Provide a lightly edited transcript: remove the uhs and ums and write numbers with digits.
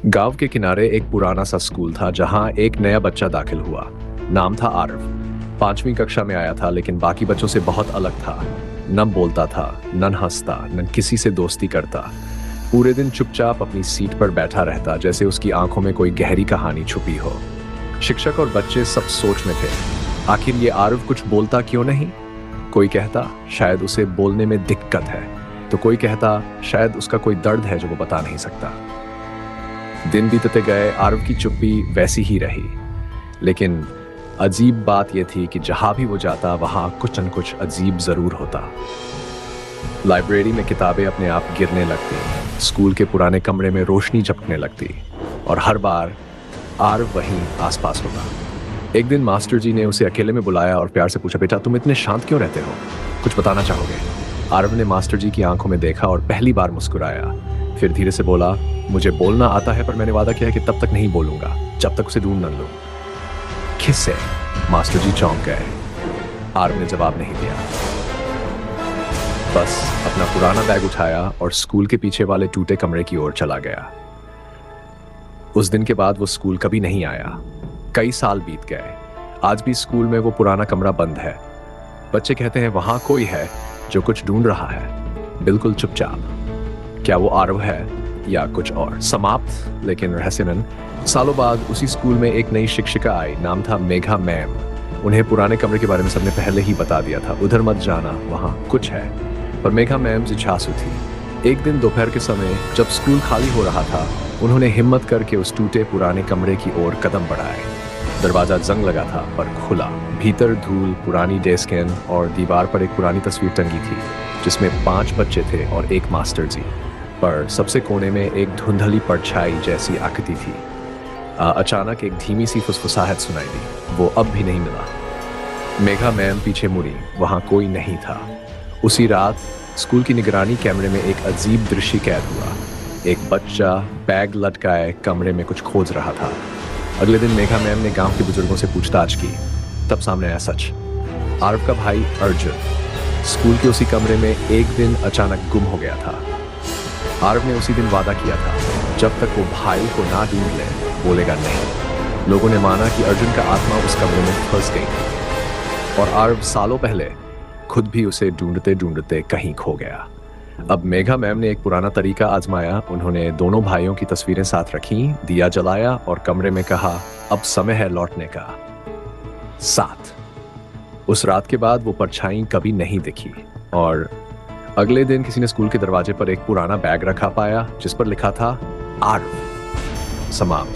गांव के किनारे एक पुराना सा स्कूल था जहां एक नया बच्चा दाखिल हुआ। नाम था आरव। 5वीं कक्षा में आया था, लेकिन बाकी बच्चों से बहुत अलग था। न बोलता था, न हंसता, न किसी से दोस्ती करता। पूरे दिन चुपचाप अपनी सीट पर बैठा रहता, जैसे उसकी आंखों में कोई गहरी कहानी छुपी हो। शिक्षक और बच्चे सब सोच में थे, आखिर ये आरव कुछ बोलता क्यों नहीं। कोई कहता शायद उसे बोलने में दिक्कत है, तो कोई कहता शायद उसका कोई दर्द है जो वो बता नहीं सकता। दिन बीतते गए, आरव की चुप्पी वैसी ही रही, लेकिन अजीब बात यह थी कि जहां भी वो जाता वहां कुछ न कुछ अजीब जरूर होता। लाइब्रेरी में किताबें अपने आप गिरने लगती, स्कूल के पुराने कमरे में रोशनी झपकने लगती, और हर बार आरव वहीं आसपास होता। एक दिन मास्टर जी ने उसे अकेले में बुलाया और प्यार से पूछा, बेटा तुम इतने शांत क्यों रहते हो, कुछ बताना चाहोगे। आरव ने मास्टर जी की आंखों में देखा और पहली बार मुस्कुराया। फिर धीरे से बोला, मुझे बोलना आता है, पर मैंने वादा किया है कि तब तक नहीं बोलूंगा जब तक उसे ढूंढ न लूं। किससे? मास्टर जी चौंक गए। आरव ने जवाब नहीं दिया, बस अपना पुराना बैग उठाया और स्कूल के पीछे वाले टूटे कमरे की ओर चला गया। उस दिन के बाद वो स्कूल कभी नहीं आया। कई साल बीत गए। आज भी स्कूल में वो पुराना कमरा बंद है। बच्चे कहते हैं वहां कोई है जो कुछ ढूंढ रहा है, बिल्कुल चुपचाप। क्या वो आरव है या कुछ और? समाप्त लेकिन रहस्यमय। सालों बाद उसी स्कूल में एक नई शिक्षिका आई, नाम था मेघा मैम। उन्हें पुराने कमरे के बारे में सबने पहले ही बता दिया था, उधर मत जाना, वहां कुछ है। पर मेघा मैम जिज्ञासु थी। एक दिन दोपहर के समय जब स्कूल खाली हो रहा था, उन्होंने हिम्मत करके उस टूटे पुराने कमरे की ओर कदम बढ़ाए। दरवाजा जंग लगा था पर खुला। भीतर धूल, पुरानी डेस्कें और दीवार पर एक पुरानी तस्वीर टंगी थी जिसमें 5 बच्चे थे और एक मास्टर जी। पर सबसे कोने में एक धुंधली परछाई जैसी आकृति थी। अचानक एक धीमी सी फुसफुसाहट सुनाई दी। वो अब भी नहीं मिला। मेघा मैम पीछे मुड़ी, वहां कोई नहीं था। उसी रात स्कूल की निगरानी कैमरे में एक अजीब दृश्य कैद हुआ। एक बच्चा बैग लटकाए कमरे में कुछ खोज रहा था। अगले दिन मेघा मैम ने गांव के बुजुर्गों से पूछताछ की, तब सामने आया सच। आरव का भाई अर्जुन स्कूल के उसी कमरे में एक दिन अचानक गुम हो गया था। आरव ने उसी दिन वादा किया था, जब तक वो भाई को ना ढूंढ ले बोलेगा नहीं। लोगों ने माना कि अर्जुन का आत्मा उस कमरे में फंस गई थी और आरव सालों पहले खुद भी उसे ढूंढते ढूंढते कहीं खो गया। अब मेघा मैम ने एक पुराना तरीका आजमाया। उन्होंने दोनों भाइयों की तस्वीरें साथ रखी, दिया जलाया और कमरे में कहा, अब समय है लौटने का। साथ उस रात के बाद वो परछाई कभी नहीं दिखी। और अगले दिन किसी ने स्कूल के दरवाजे पर एक पुराना बैग रखा पाया जिस पर लिखा था आरव। समाप्त।